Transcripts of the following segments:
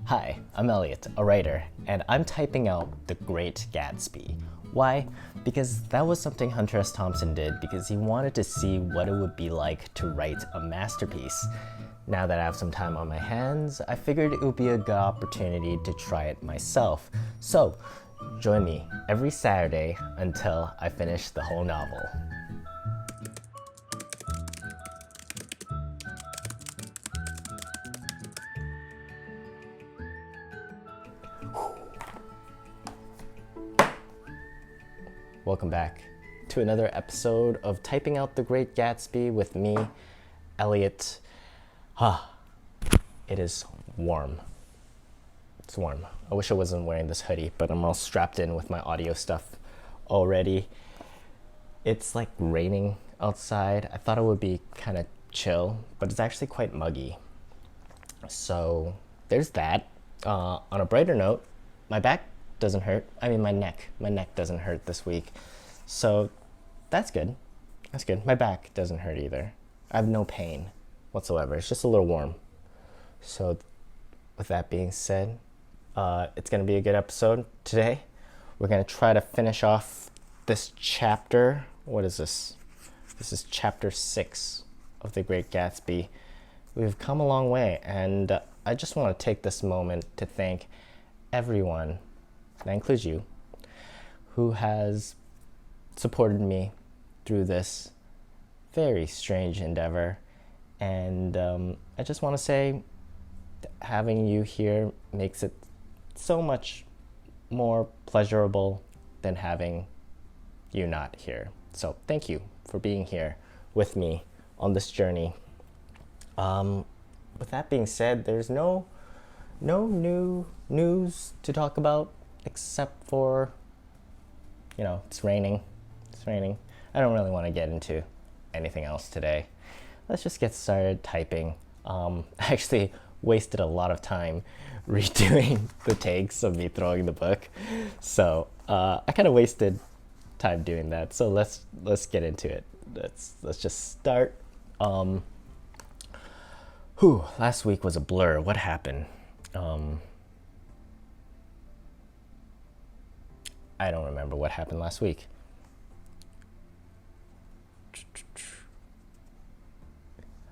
Hi, I'm Elliot, a writer, and I'm typing out The Great Gatsby. Why? Because that was something Hunter S Thompson did because he wanted to see what it would be like to write a masterpiece. Now that I have some time on my hands, I figured it would be a good opportunity to try it myself. So, join me every Saturday until I finish the whole novel. Welcome back to another episode of Typing Out the Great Gatsby with me, Elliot. It is warm. It's warm. I wish I wasn't wearing this hoodie, but I'm all strapped in with my audio stuff already. It's like raining outside. I thought it would be kind of chill, but it's actually quite muggy. So there's that. On a brighter note, my back doesn't hurt. I mean, my neck doesn't hurt this week. So that's good. That's good. My back doesn't hurt either. I have no pain whatsoever. It's just a little warm. So with that being said, it's going to be a good episode today. We're going to try to finish off this chapter. What is this? This is chapter 6 of The Great Gatsby. We've come a long way, and I just want to take this moment to thank everyone, that includes you, who has supported me through this very strange endeavor. And I just want to say having you here makes it so much more pleasurable than having you not here. So thank you for being here with me on this journey. With that being said, there's no new news to talk about except for, it's raining. I don't really want to get into anything else today. Let's just get started typing. I actually wasted a lot of time redoing the takes of me throwing the book. So I kind of wasted time doing that. So let's get into it. Let's just start. Last week was a blur. What happened? I don't remember what happened last week.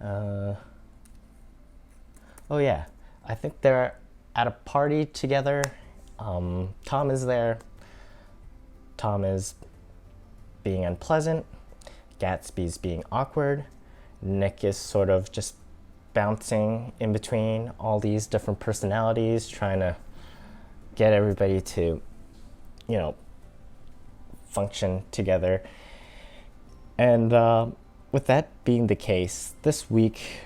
Oh yeah, I think they're at a party together. Tom is there. Tom is being unpleasant. Gatsby's being awkward. Nick is sort of just bouncing in between all these different personalities, trying to get everybody to, function together. And with that being the case, this week,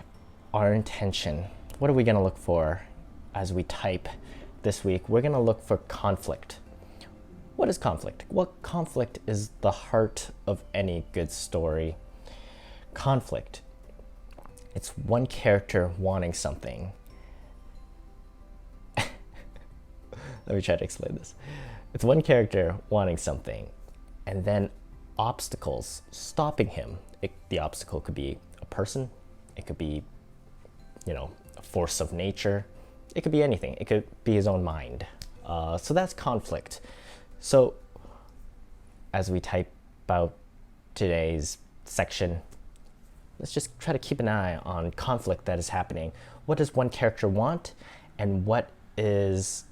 our intention, what are we going to look for as we type this week? We're going to look for conflict. What is conflict? Well, conflict is the heart of any good story. Conflict. It's one character wanting something. Let me try to explain this. It's one character wanting something, and then obstacles stopping him. The obstacle could be a person. It could be, a force of nature. It could be anything. It could be his own mind. So that's conflict. So as we type out today's section, let's just try to keep an eye on conflict that is happening. What does one character want, and what is,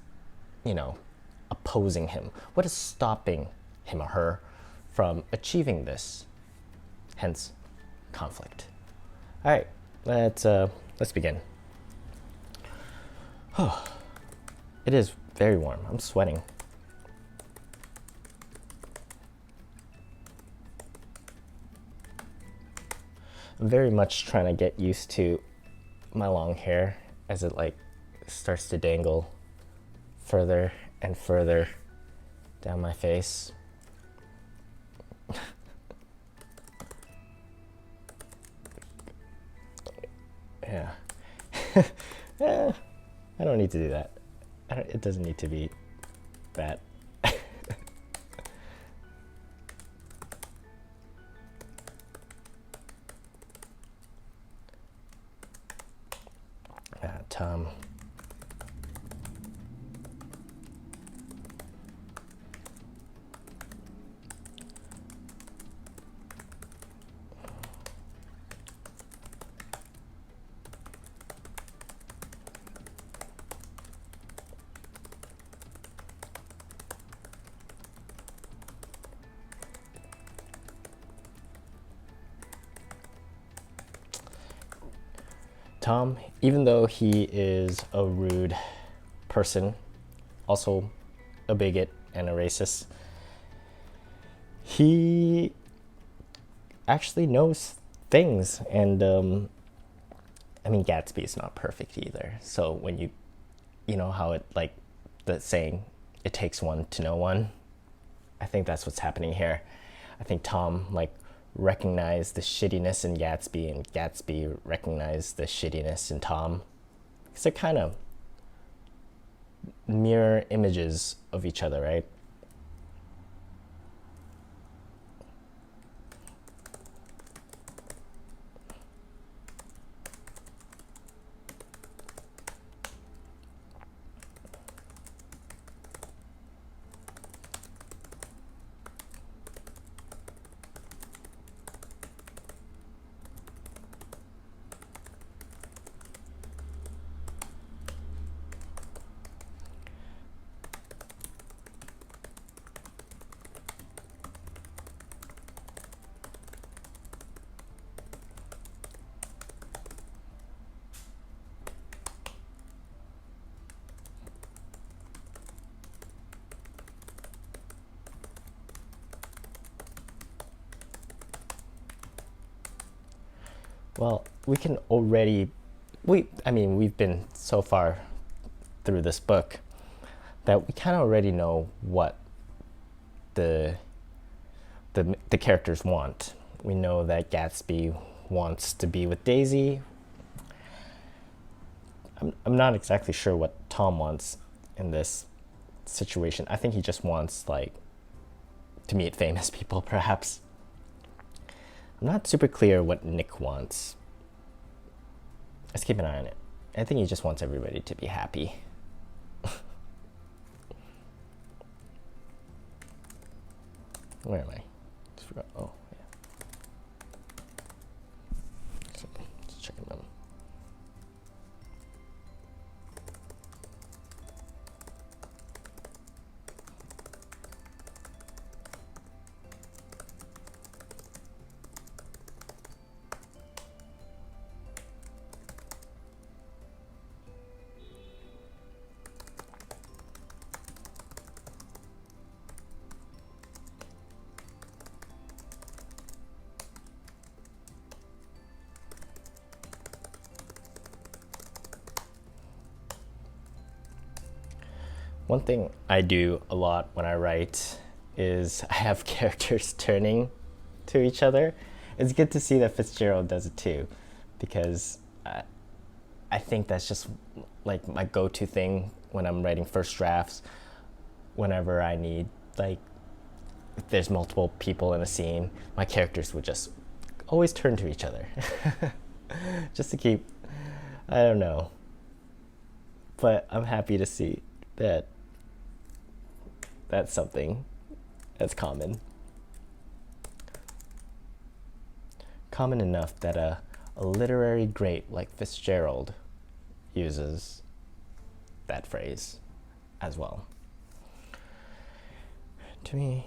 opposing him? What is stopping him or her from achieving this? Hence, conflict. All right, let's begin. It is very warm. I'm sweating. I'm very much trying to get used to my long hair as it starts to dangle further and further down my face. Yeah. I don't need to do that. It doesn't need to be that. Tom Tom, even though he is a rude person, also a bigot and a racist, he actually knows things. And I mean, Gatsby is not perfect either. So when you know how it, like the saying, it takes one to know one. I think that's what's happening here. I think Tom like recognized the shittiness in Gatsby, and Gatsby recognized the shittiness in Tom. Because they're kind of mirror images of each other, right? Well, we can already, we've been so far through this book that we kind of already know what the characters want. We know that Gatsby wants to be with Daisy. I'm not exactly sure what Tom wants in this situation. I think he just wants, like, to meet famous people, perhaps. I'm not super clear what Nick wants. Let's keep an eye on it. I think he just wants everybody to be happy. Where am I? Just forgot. Oh, yeah. So, just checking them. One thing I do a lot when I write is I have characters turning to each other. It's good to see that Fitzgerald does it too, because I think that's just like my go-to thing when I'm writing first drafts. Whenever I need, like, if there's multiple people in a scene, my characters would just always turn to each other. Just to keep, I don't know. But I'm happy to see that that's something that's common. Common enough that a literary great like Fitzgerald uses that phrase as well. To me,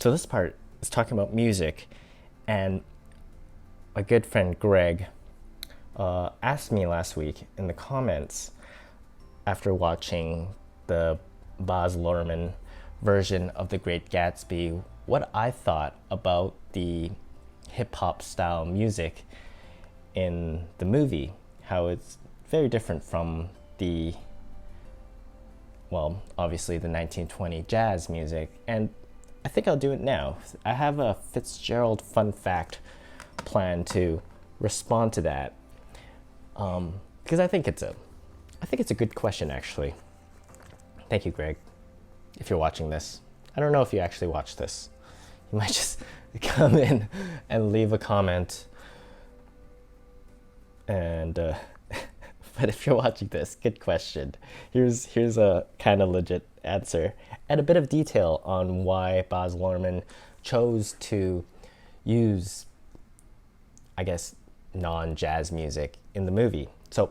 so this part is talking about music, and my good friend Greg asked me last week in the comments after watching the Baz Luhrmann version of The Great Gatsby, what I thought about the hip hop style music in the movie, how it's very different from the, well, obviously the 1920 jazz music. And I think I'll do it now. I have a Fitzgerald fun fact planned to respond to that, because I think it's a good question, actually. Thank you, Greg, if you're watching this. I don't know if you actually watch this. You might just come in and leave a comment. And but if you're watching this, good question. Here's a kind of legit answer and a bit of detail on why Baz Luhrmann chose to use, I guess, non-jazz music in the movie. So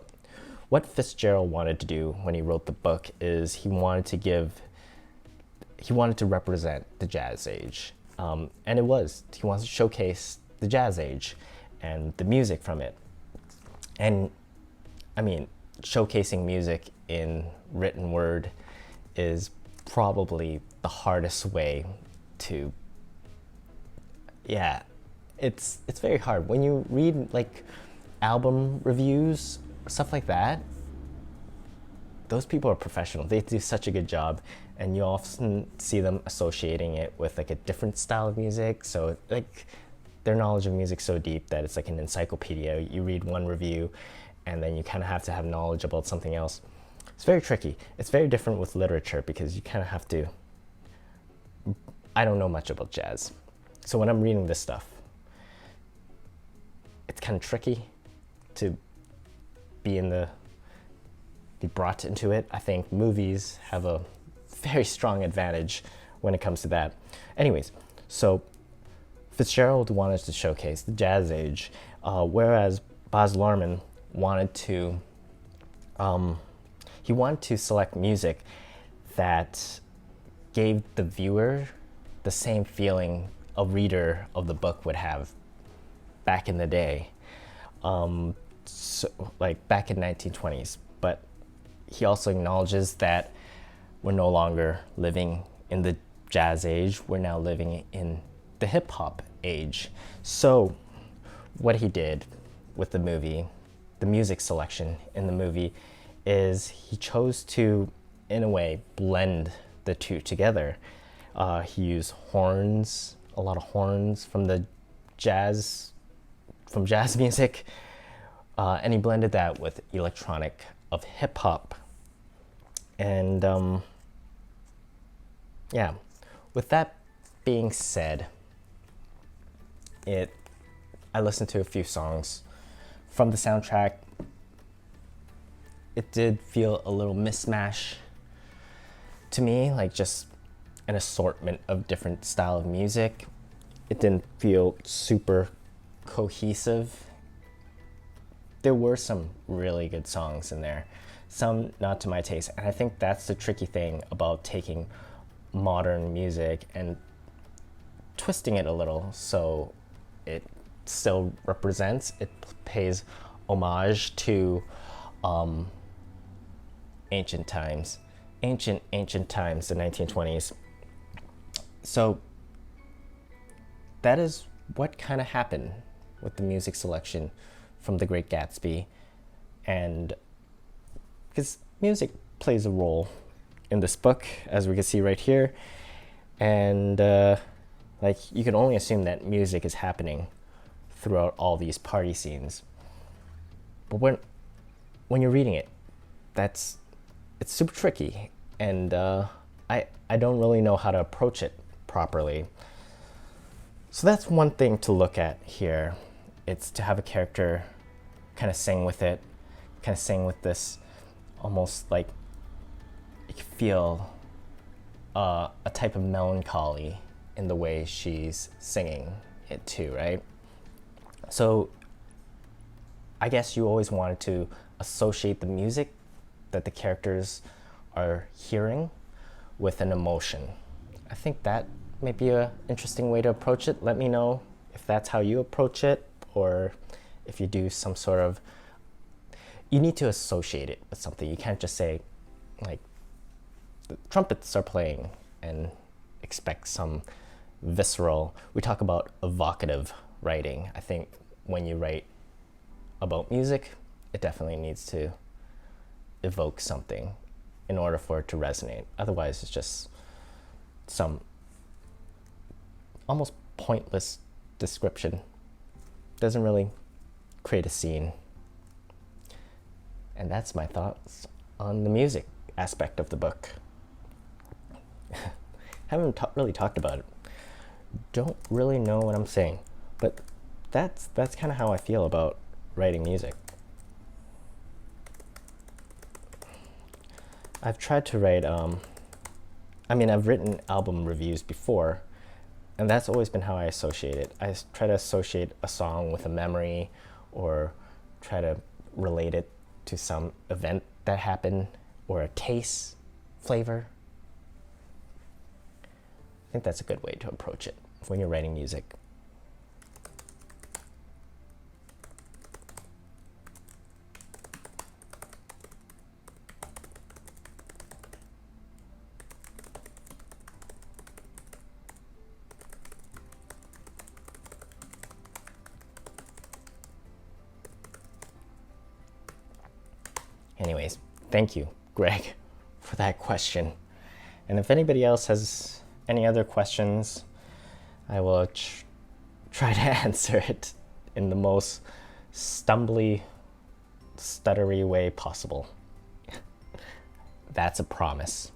what Fitzgerald wanted to do when he wrote the book is he wanted to represent the jazz age. And he wanted to showcase the jazz age and the music from it. And I mean, showcasing music in written word is probably the hardest way to, it's very hard. When you read like album reviews, stuff like that, those people are professional. They do such a good job, and you often see them associating it with like a different style of music. So like their knowledge of music so deep that it's like an encyclopedia. You read one review and then you kind of have to have knowledge about something else. It's very tricky. It's very different with literature because you kind of have to, I don't know much about jazz. So when I'm reading this stuff, it's kind of tricky to be brought into it. I think movies have a very strong advantage when it comes to that. Anyways, so Fitzgerald wanted to showcase the jazz age, whereas Baz Luhrmann wanted to select music that gave the viewer the same feeling a reader of the book would have back in the day, so like back in 1920s. But he also acknowledges that we're no longer living in the jazz age, we're now living in the hip hop age. So what he did with the movie, the music selection in the movie, is he chose to, in a way, blend the two together. He used horns, a lot of horns from jazz music, and he blended that with electronic of hip hop. And with that being said, I listened to a few songs from the soundtrack. It did feel a little mishmash to me, like just an assortment of different style of music. It didn't feel super cohesive. There were some really good songs in there, some not to my taste, and I think that's the tricky thing about taking modern music and twisting it a little so it still represents, it pays homage to ancient times, the 1920s. So that is what kind of happened with the music selection from The Great Gatsby. And because music plays a role in this book, as we can see right here, and like you can only assume that music is happening throughout all these party scenes. But when you're reading it, it's super tricky, and I don't really know how to approach it properly. So that's one thing to look at here. It's to have a character kind of sing with it, kind of sing with this, almost like you can feel a type of melancholy in the way she's singing it too, right? So I guess you always wanted to associate the music that the characters are hearing with an emotion. I think that may be an interesting way to approach it. Let me know if that's how you approach it, or if you do some sort of, you need to associate it with something. You can't just say, like, the trumpets are playing and expect some visceral. We talk about evocative writing. I think when you write about music, it definitely needs to evoke something in order for it to resonate. Otherwise, it's just some almost pointless description. Doesn't really create a scene. And that's my thoughts on the music aspect of the book. Haven't really talked about it. Don't really know what I'm saying, but that's kind of how I feel about writing music. I've tried to write, I've written album reviews before, and that's always been how I associate it. I try to associate a song with a memory, or try to relate it to some event that happened, or a taste, flavor. I think that's a good way to approach it when you're writing music. Anyways, thank you, Greg, for that question. And if anybody else has any other questions, I will try to answer it in the most stuttery way possible. That's a promise.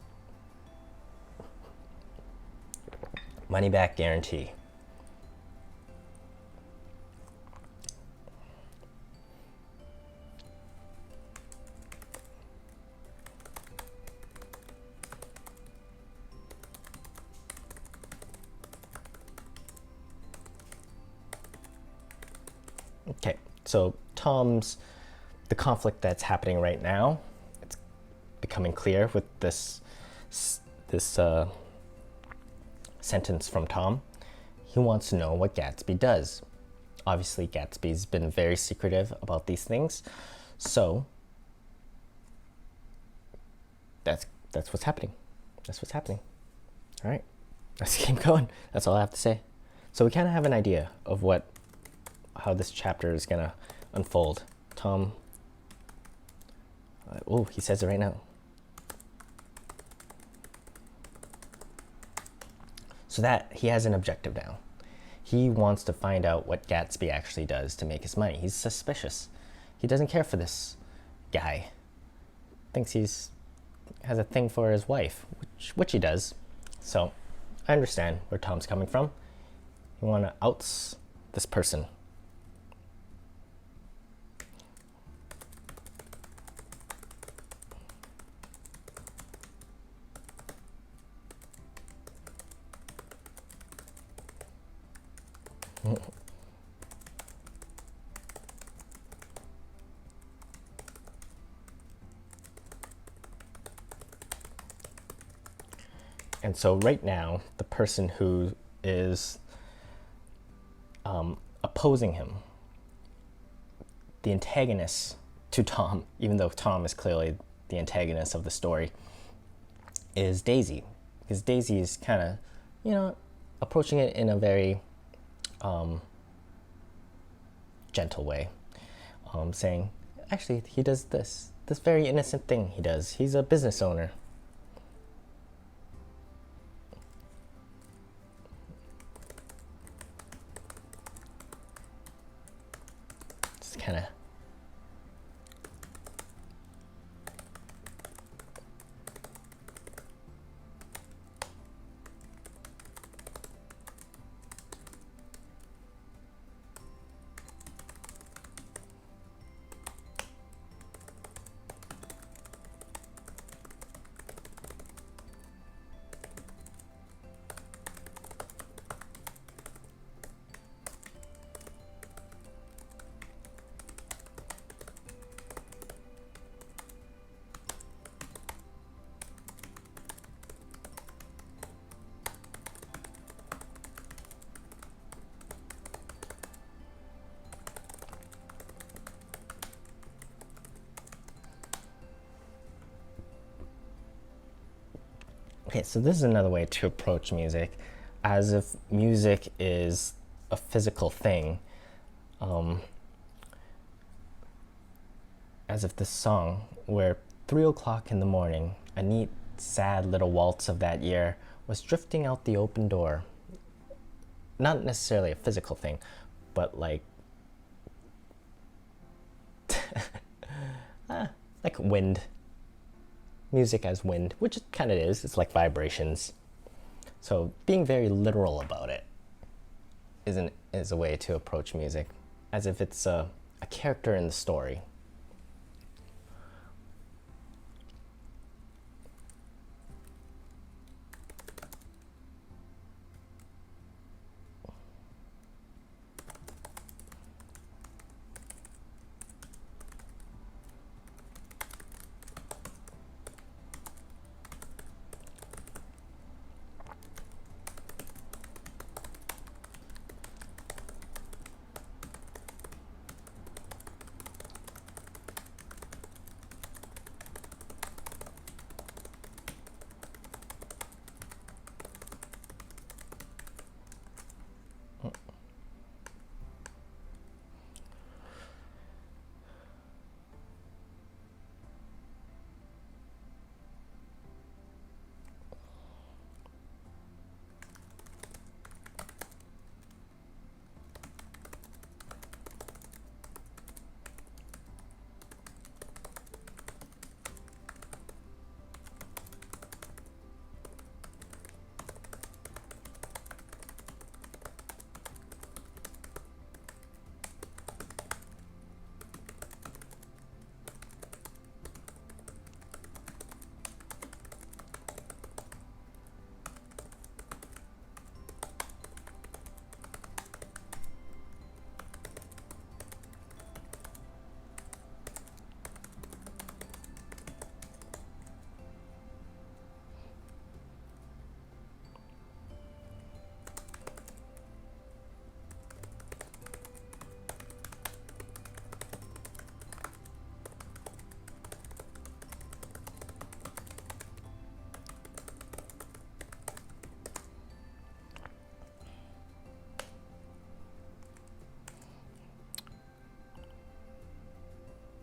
Money back guarantee. Okay, so the conflict that's happening right now, it's becoming clear with this sentence from Tom. He wants to know what Gatsby does. Obviously, Gatsby's been very secretive about these things, so that's what's happening. That's what's happening. All right, let's keep going. That's all I have to say. So we kind of have an idea of how this chapter is gonna unfold. Tom, he says it right now. So that he has an objective now. He wants to find out what Gatsby actually does to make his money. He's suspicious. He doesn't care for this guy. Thinks has a thing for his wife, which he does. So I understand where Tom's coming from. You want to oust this person. And so right now, the person who is opposing him, the antagonist to Tom, even though Tom is clearly the antagonist of the story, is Daisy. Because Daisy is kind of, approaching it in a very gentle way, saying, actually, he does this very innocent thing he does. He's a business owner. Just kind of Okay, so this is another way to approach music, as if music is a physical thing. As if this song, where 3 o'clock in the morning, a neat, sad little waltz of that year, was drifting out the open door. Not necessarily a physical thing, but like like wind. Music as wind, which it kind of is. It's like vibrations. So being very literal about it is a way to approach music, as if it's a character in the story.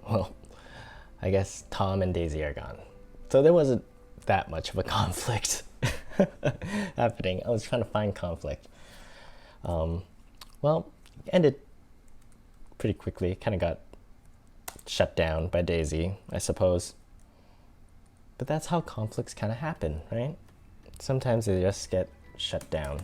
Well, I guess Tom and Daisy are gone. So there wasn't that much of a conflict happening. I was trying to find conflict. Well, it ended pretty quickly. Kind of got shut down by Daisy, I suppose. But that's how conflicts kind of happen, right? Sometimes they just get shut down.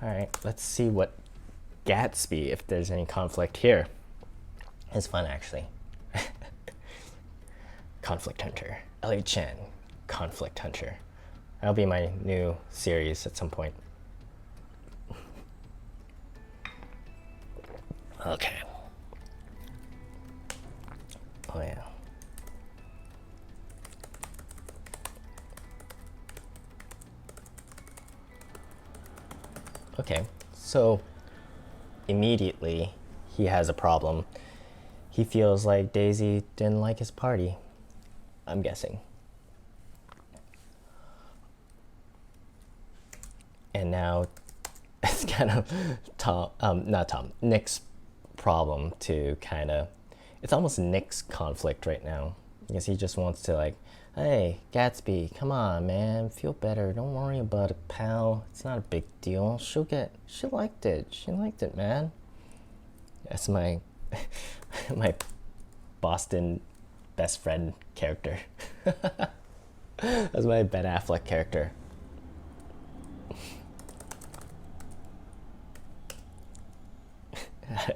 All right, let's see what Gatsby, if there's any conflict here. It's fun, actually. Conflict Hunter. Ellie Chen, Conflict Hunter. That'll be my new series at some point. Okay. Oh, yeah. Okay, so immediately he has a problem. He feels like Daisy didn't like his party, I'm guessing. And now it's kind of Nick's problem to kind of, it's almost Nick's conflict right now. Because he just wants to like, hey, Gatsby, come on, man, feel better. Don't worry about it, pal. It's not a big deal. She liked it. She liked it, man. That's my my Boston best friend character. That's my Ben Affleck character.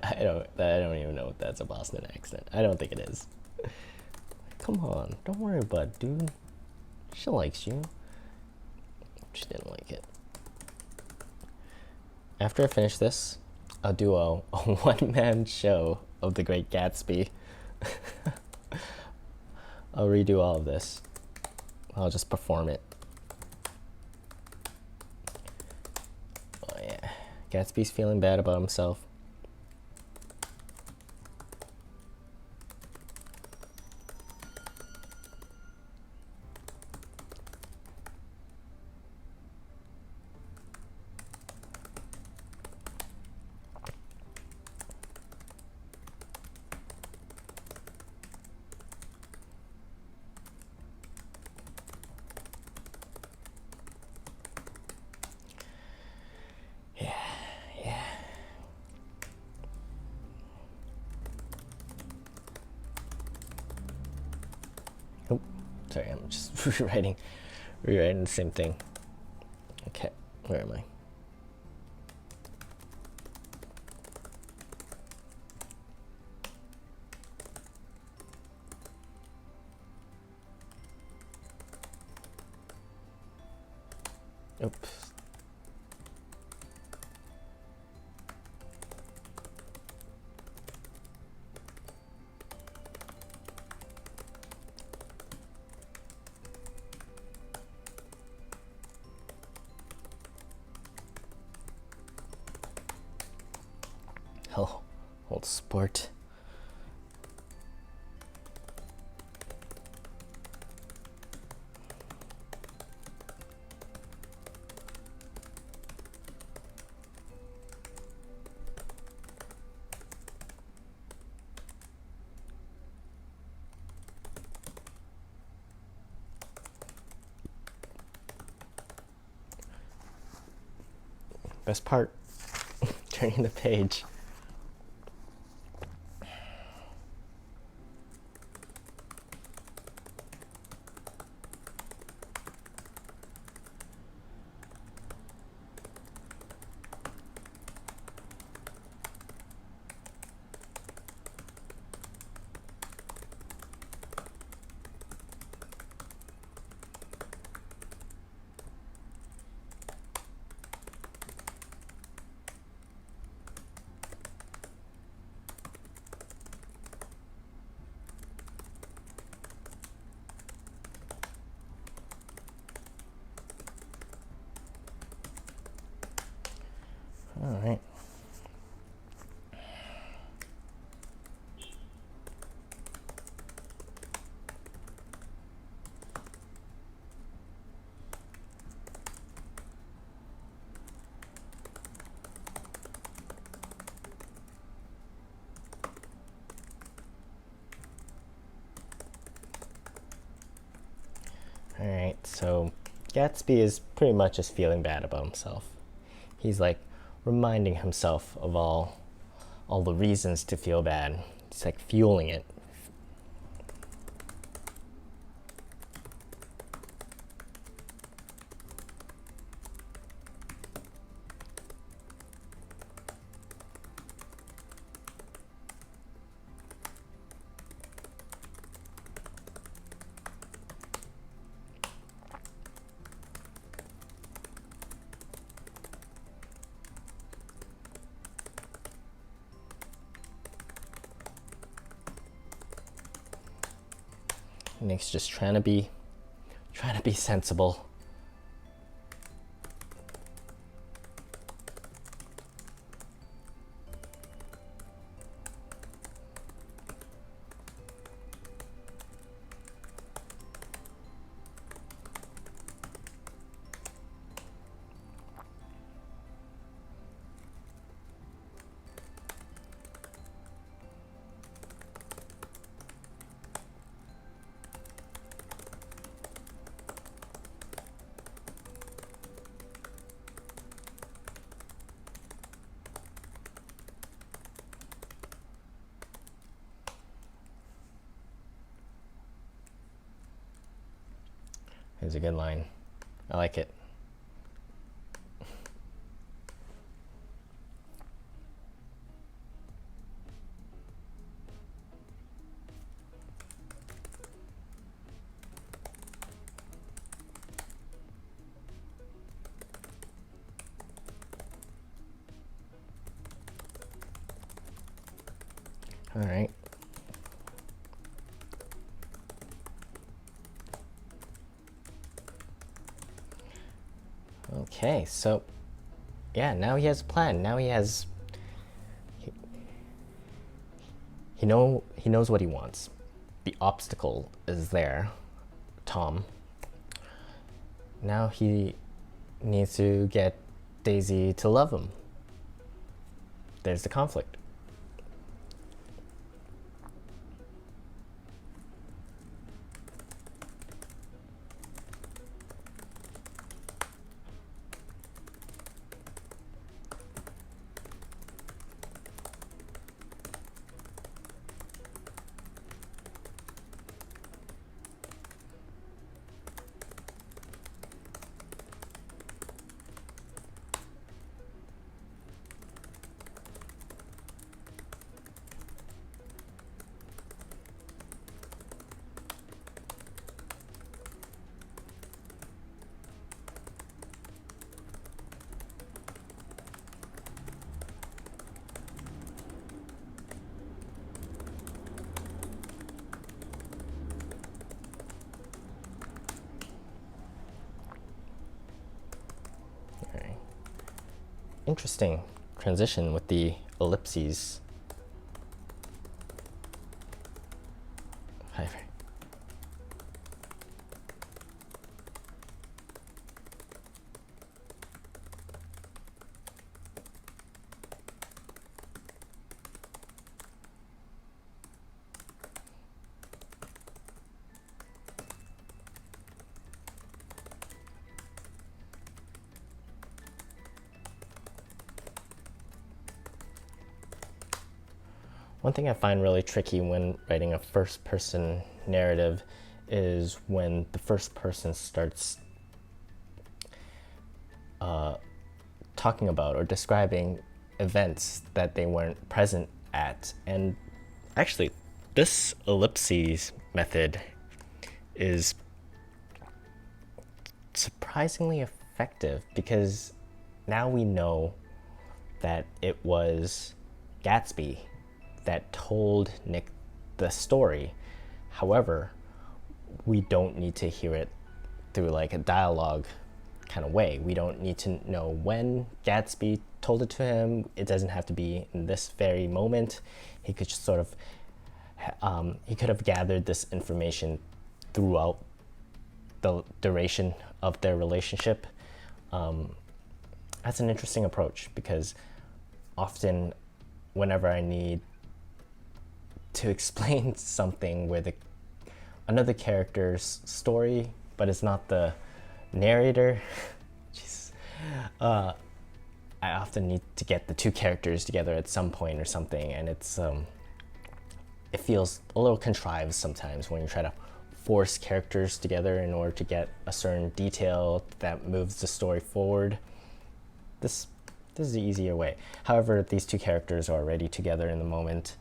I don't even know if that's a Boston accent. I don't think it is. Come on, don't worry about it, dude. She likes you. She didn't like it. After I finish this, I'll do a one-man show of The Great Gatsby. I'll redo all of this. I'll just perform it. Oh yeah, Gatsby's feeling bad about himself. Oh, sorry, I'm just rewriting the same thing. Okay, where am I? Oops. Oh, old sport. Best part, turning the page. All right. All right, so Gatsby is pretty much just feeling bad about himself. He's like reminding himself of all the reasons to feel bad. It's like fueling it. Nick's just trying to be sensible. It's a good line. I like it. All right. Okay, so yeah, now he has a plan. Now he has he knows what he wants. The obstacle is there, Tom. Now he needs to get Daisy to love him. There's the conflict. Interesting transition with the ellipses. One thing I find really tricky when writing a first-person narrative is when the first person starts talking about or describing events that they weren't present at. And actually, this ellipses method is surprisingly effective because now we know that it was Gatsby that told Nick the story. However, we don't need to hear it through like a dialogue kind of way. We don't need to know when Gatsby told it to him. It doesn't have to be in this very moment. He could just sort of, he could have gathered this information throughout the duration of their relationship. That's an interesting approach because often whenever I need to explain something with another character's story, but it's not the narrator, I often need to get the two characters together at some point or something, and it's it feels a little contrived sometimes when you try to force characters together in order to get a certain detail that moves the story forward. This is the easier way. However, these two characters are already together in the moment.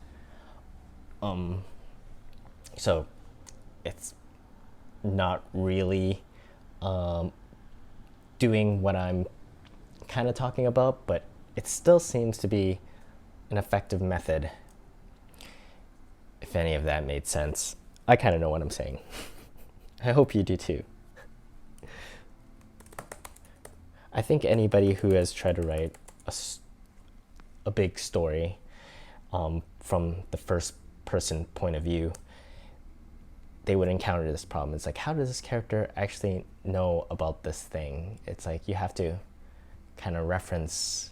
So it's not really doing what I'm kind of talking about, but it still seems to be an effective method, if any of that made sense. I kind of know what I'm saying. I hope you do too. I think anybody who has tried to write a big story from the first person point of view, they would encounter this problem. It's like, how does this character actually know about this thing? It's like you have to kind of reference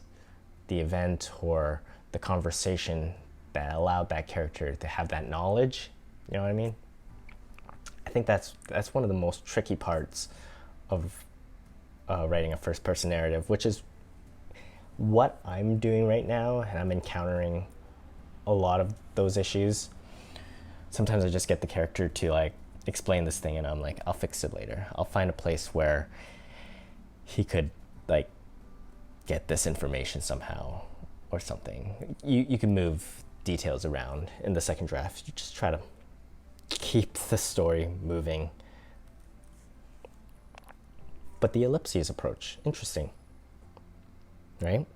the event or the conversation that allowed that character to have that knowledge. You know what I mean? I think that's one of the most tricky parts of writing a first-person narrative, which is what I'm doing right now, and I'm encountering a lot of those issues. Sometimes I just get the character to like explain this thing, and I'm like, I'll fix it later. I'll find a place where he could like get this information somehow or something. You can move details around in the second draft. You just try to keep the story moving. But the ellipses approach, interesting, right?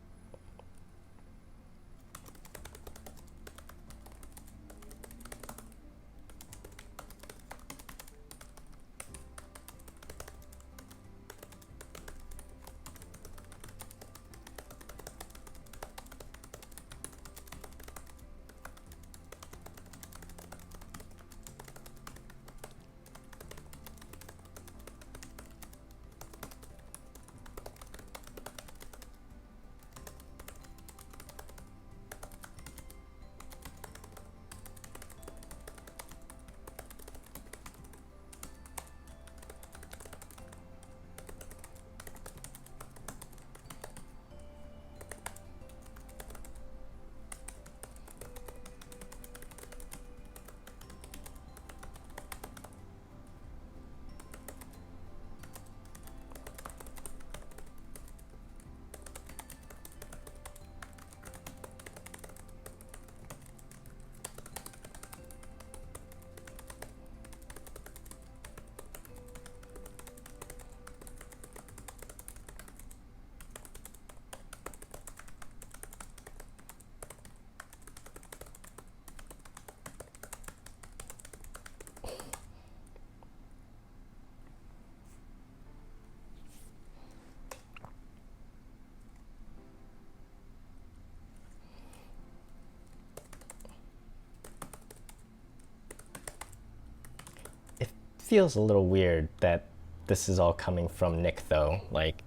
Feels a little weird that this is all coming from Nick, though. Like,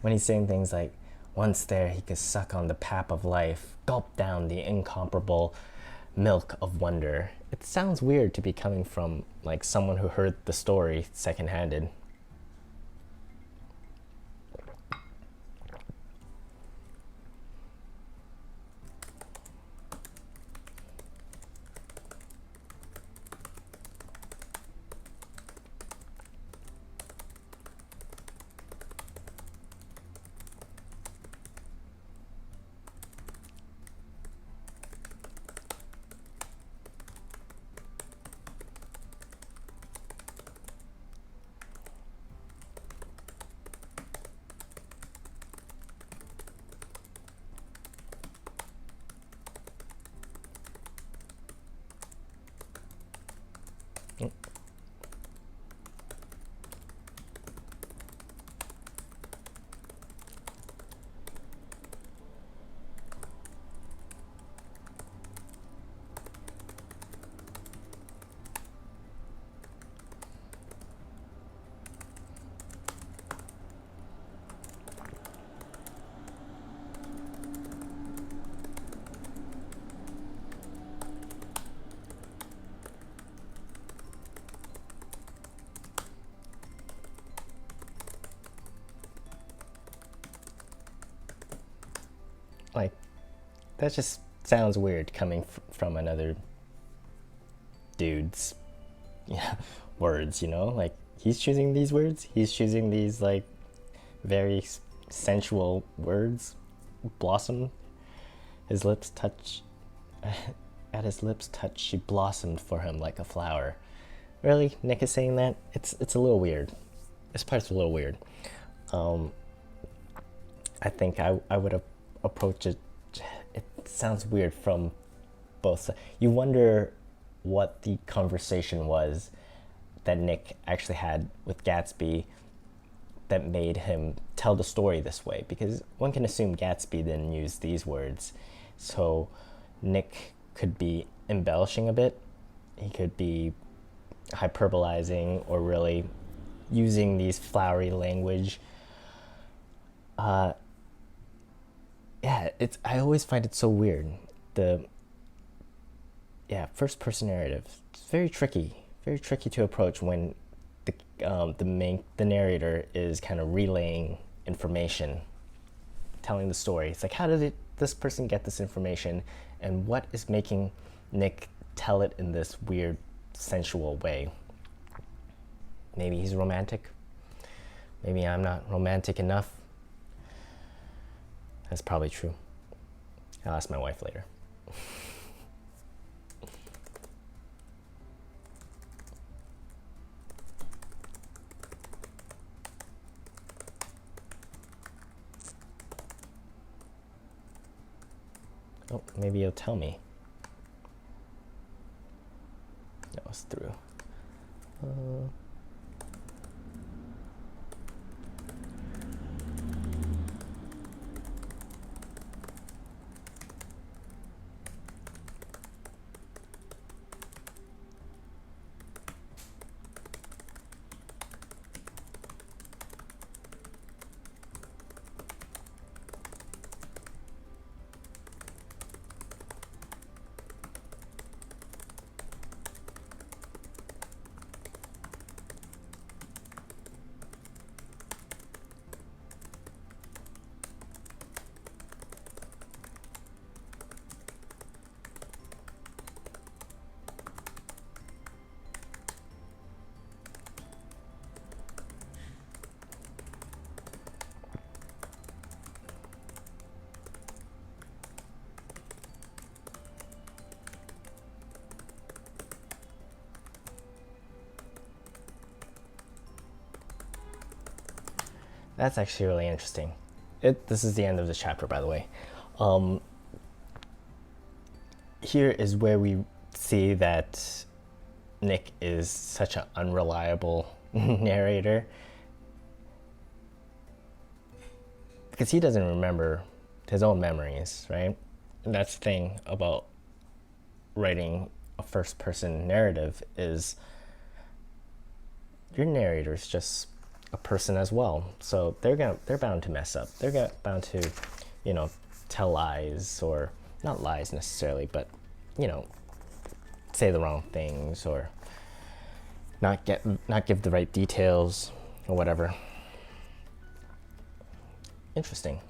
when he's saying things like, once there he could suck on the pap of life, gulp down the incomparable milk of wonder. It sounds weird to be coming from like someone who heard the story second-handed. Like, that just sounds weird coming from another dude's words, you know? Like, he's choosing these words. He's choosing these, like, very sensual words. Blossom. His lips touch... At his lips' touch, she blossomed for him like a flower. Really? Nick is saying that? It's a little weird. This part's a little weird. I think I would have approached it. It sounds weird from both sides. You wonder what the conversation was that Nick actually had with Gatsby that made him tell the story this way, because one can assume Gatsby didn't use these words. So Nick could be embellishing a bit. He could be hyperbolizing or really using these flowery language. I always find it so weird. The first person narrative. It's very tricky to approach when the narrator is kind of relaying information, telling the story. It's like, how did this person get this information, And what is making Nick tell it in this weird, sensual way? Maybe he's romantic. Maybe I'm not romantic enough. That's probably true. I'll ask my wife later. Oh, maybe you'll tell me. That was through. That's actually really interesting. This is the end of the chapter, by the way. Here is where we see that Nick is such an unreliable narrator, because he doesn't remember his own memories, right? And that's the thing about writing a first-person narrative, is your narrator is just a person as well, so they're bound to mess up. They're bound to, tell lies, or not lies necessarily, but say the wrong things, or not give the right details, or whatever. Interesting.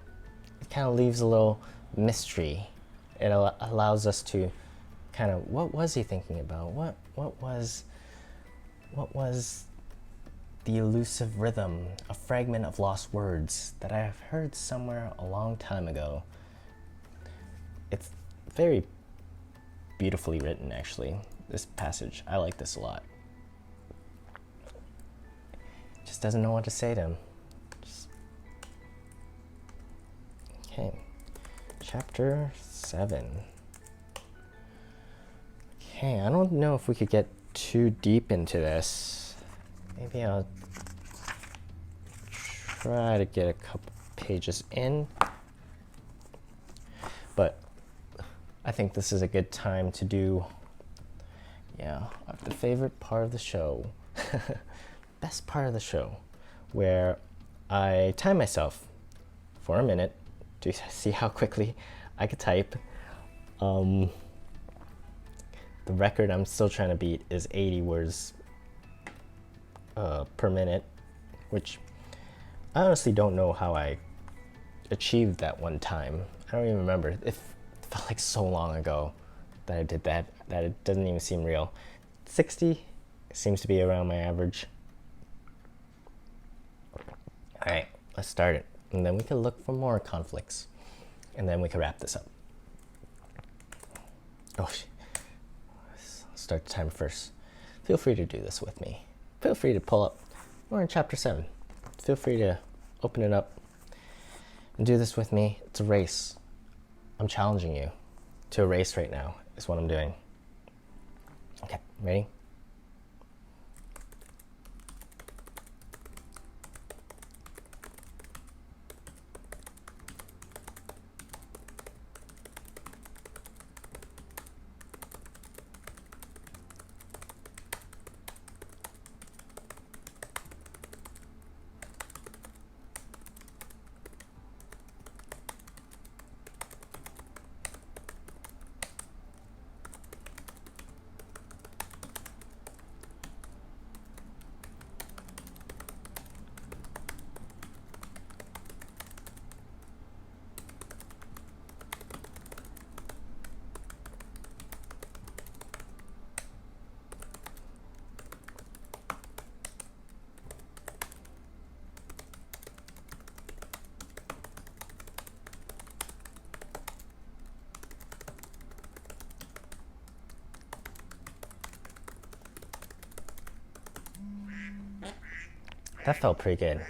It kind of leaves a little mystery. It allows us to kind of, what was he thinking about? What was the elusive rhythm, a fragment of lost words that I have heard somewhere a long time ago? It's very beautifully written, actually, this passage. I like this a lot. Just doesn't know what to say to him. Okay, chapter 7. Okay, I don't know if we could get too deep into this. Maybe I'll try to get a couple pages in, but I think this is a good time to do, the favorite part of the show, best part of the show, where I time myself for a minute to see how quickly I could type. The record I'm still trying to beat is 80 words per minute, which I honestly don't know how I achieved that one time. I don't even remember. It felt like so long ago that I did that it doesn't even seem real. 60 seems to be around my average. Alright, let's start it. And then we can look for more conflicts. And then we can wrap this up. Let's start the timer first. Feel free to do this with me. Feel free to pull up. We're in chapter 7. Feel free to open it up and do this with me. It's a race. I'm challenging you to a race right now, is what I'm doing. Okay, ready? That felt pretty good.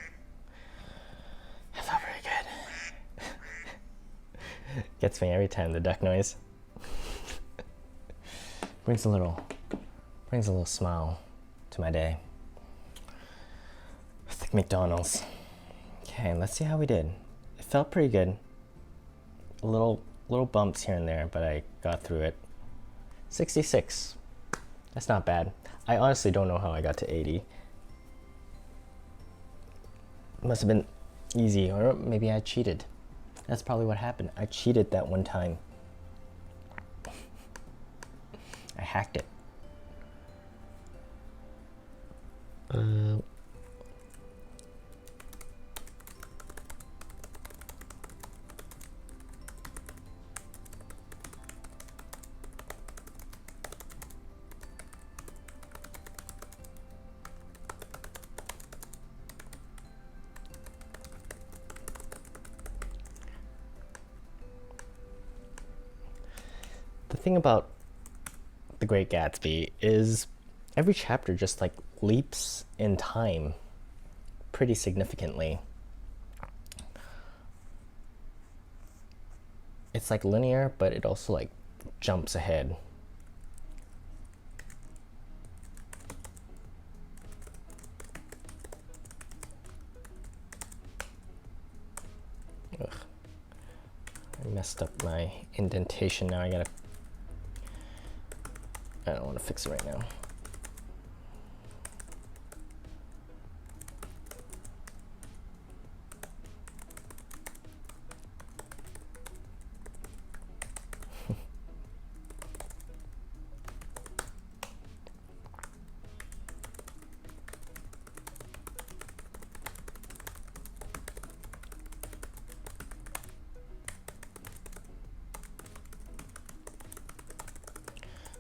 That felt pretty good. Gets me every time, the duck noise. brings a little smile to my day. It's like McDonald's. Okay, let's see how we did. It felt pretty good. Little bumps here and there, but I got through it. 66. That's not bad. I honestly don't know how I got to 80. It must have been easy, or maybe I cheated. That's probably what happened. I cheated that one time. I hacked it. The thing about The Great Gatsby is every chapter just like leaps in time pretty significantly. It's like linear, but it also like jumps ahead. Ugh. I messed up my indentation now. I don't want to fix it right now.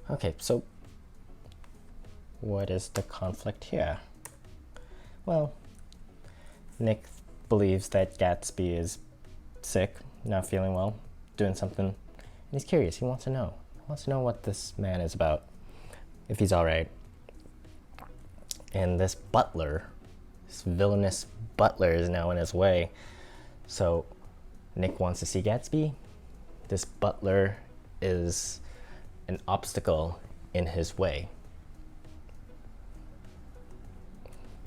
Okay, so what is the conflict here? Well, Nick believes that Gatsby is sick, not feeling well, doing something, and he's curious. He wants to know. He wants to know what this man is about, if he's all right. And this butler, this villainous butler, is now in his way. So Nick wants to see Gatsby. This butler is an obstacle in his way.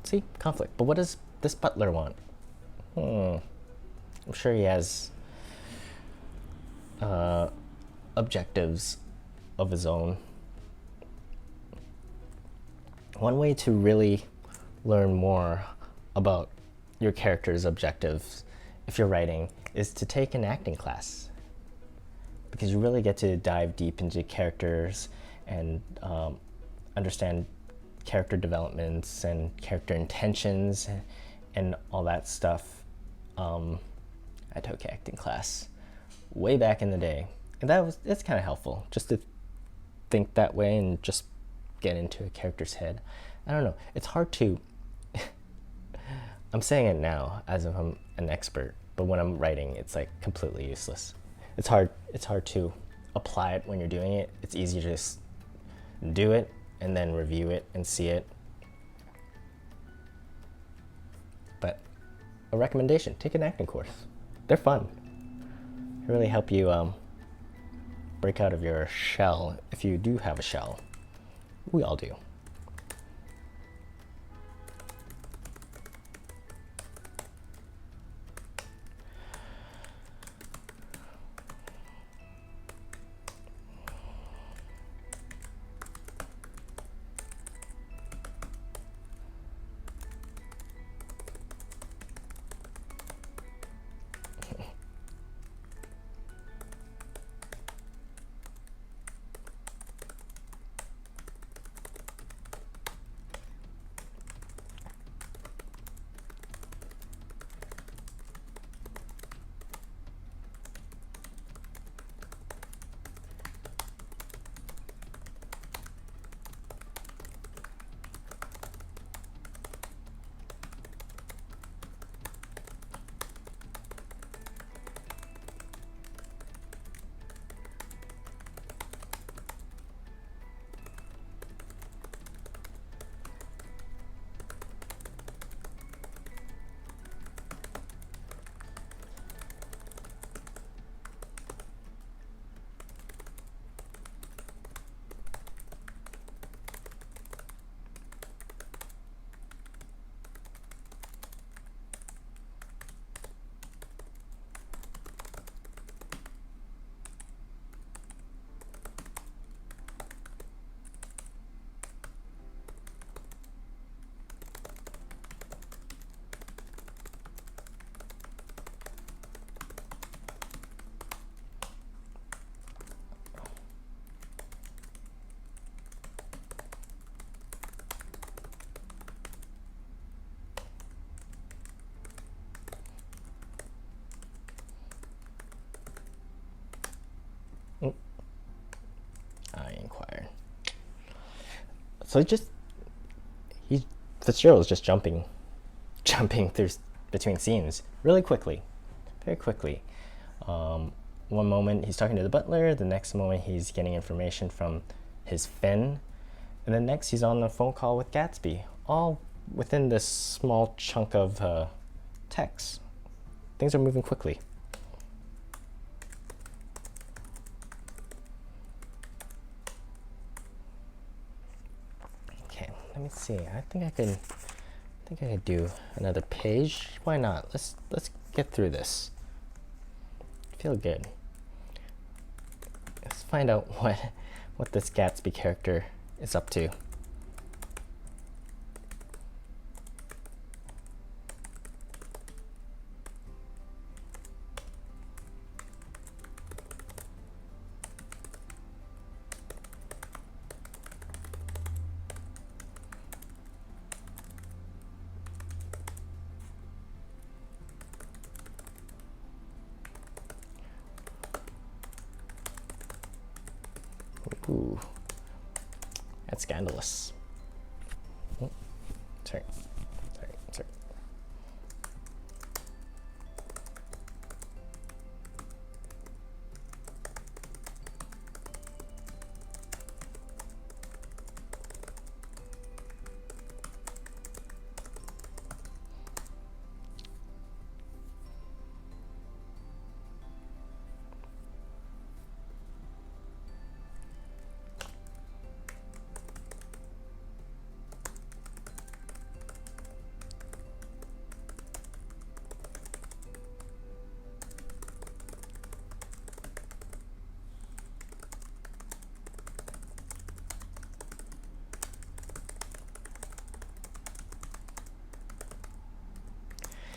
See, conflict. But what does this butler want? I'm sure he has objectives of his own. One way to really learn more about your character's objectives, if you're writing, is to take an acting class. Because you really get to dive deep into characters and understand character developments and character intentions and all that stuff. I took acting class way back in the day, and it's kind of helpful just to think that way and just get into a character's head. I don't know. It's hard to. I'm saying it now as if I'm an expert, but when I'm writing, it's like completely useless. It's hard to apply it when you're doing it. It's easy to just do it and then review it and see it. But a recommendation, take an acting course. They're fun. They really help you break out of your shell, if you do have a shell. We all do. So he Fitzgerald is just jumping through between scenes really quickly, very quickly. One moment he's talking to the butler, the next moment he's getting information from his Finn, and then next he's on a phone call with Gatsby, all within this small chunk of text. Things are moving quickly. Okay, let me see. I think I could do another page. Why not? Let's get through this. Feel good. Let's find out what this Gatsby character is up to. Ooh, that's scandalous. Oh, sorry.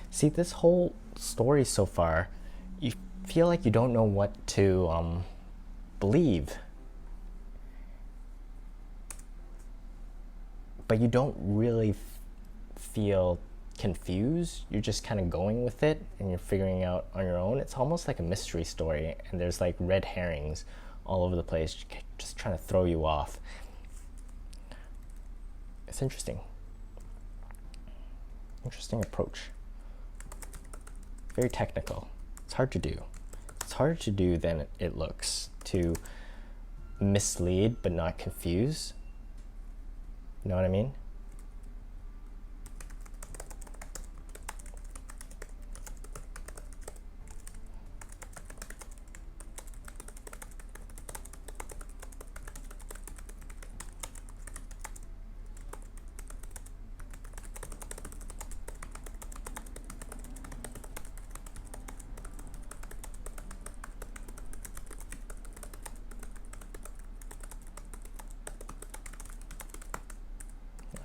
See, this whole story so far, you feel like you don't know what to believe. But you don't really feel confused. You're just kind of going with it and you're figuring out on your own. It's almost like a mystery story, and there's like red herrings all over the place, just trying to throw you off. It's interesting. Interesting approach. Very technical. It's hard to do. It's harder to do than it looks, to mislead but not confuse. You know what I mean?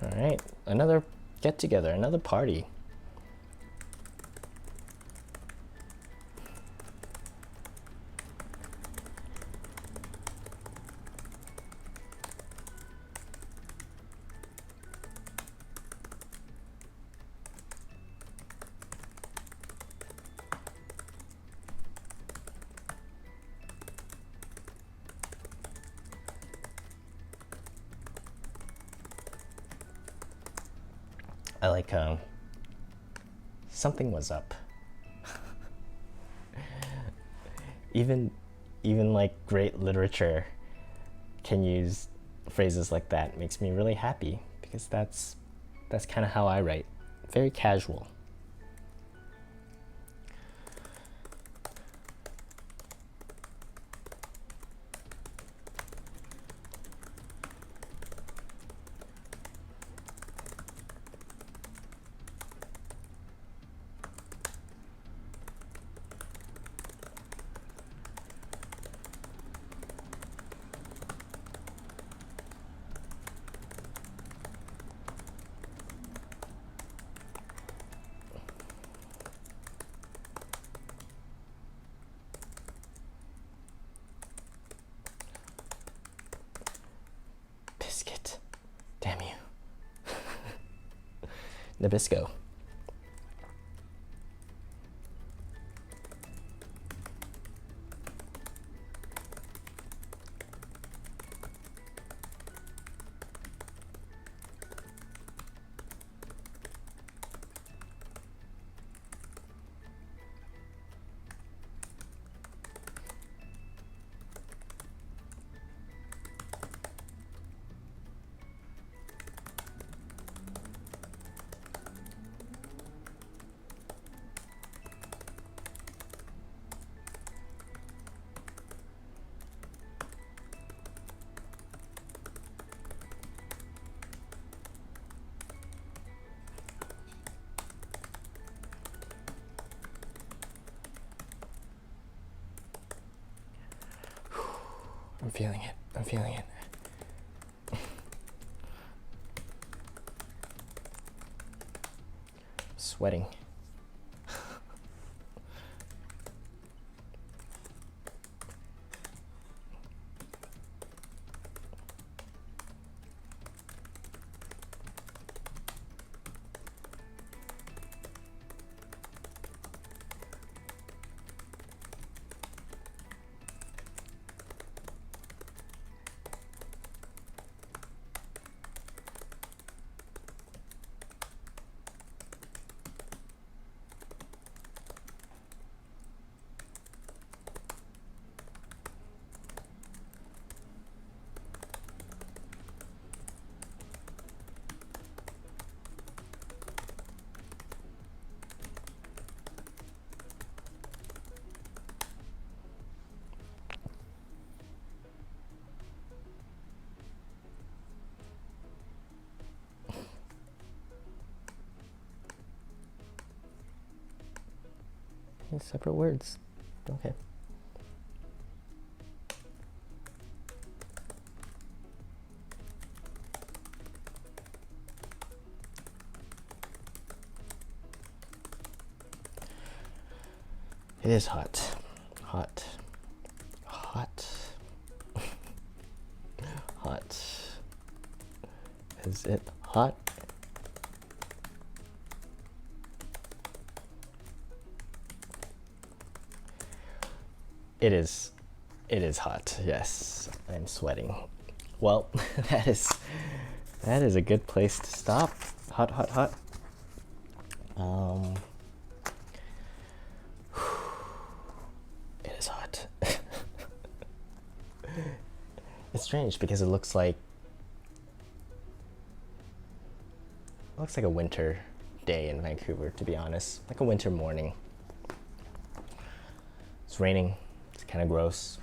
All right, another get together, another party. I like something was up. even like great literature can use phrases like that. It makes me really happy, because that's kind of how I write. Very casual. Damn you. Nabisco. I'm feeling it. I'm feeling it. Sweating. Separate words. Okay. It is hot. Hot. Hot. Hot. Is it hot? It is hot. Yes, I'm sweating. Well, that is a good place to stop. Hot, hot, hot. It is hot. It's strange because it looks like a winter day in Vancouver, to be honest. Like a winter morning. It's raining. It's kind of gross.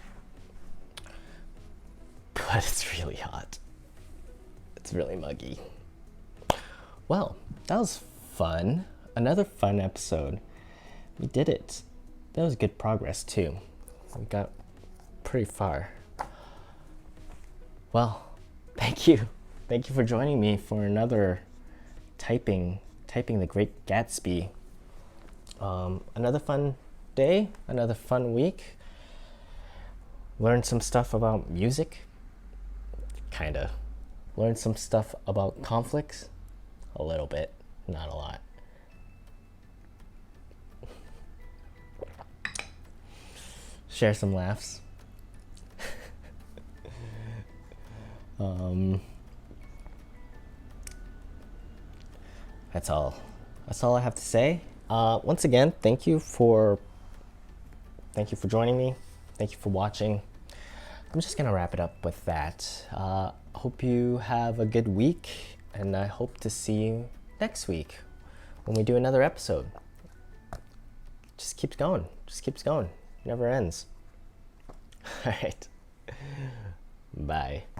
But it's really hot. It's really muggy. Well, that was fun. Another fun episode. We did it. That was good progress too. We got pretty far. Well, thank you. Thank you for joining me for another typing the Great Gatsby. Another fun day, another fun week. Learned some stuff about music. Kinda. Learned some stuff about conflicts. A little bit, not a lot. Share some laughs. That's all. That's all I have to say. Once again, thank you for joining me. Thank you for watching. I'm just gonna wrap it up with that. Hope you have a good week, and I hope to see you next week when we do another episode. Just keeps going. Just keeps going. Never ends. All right. Bye.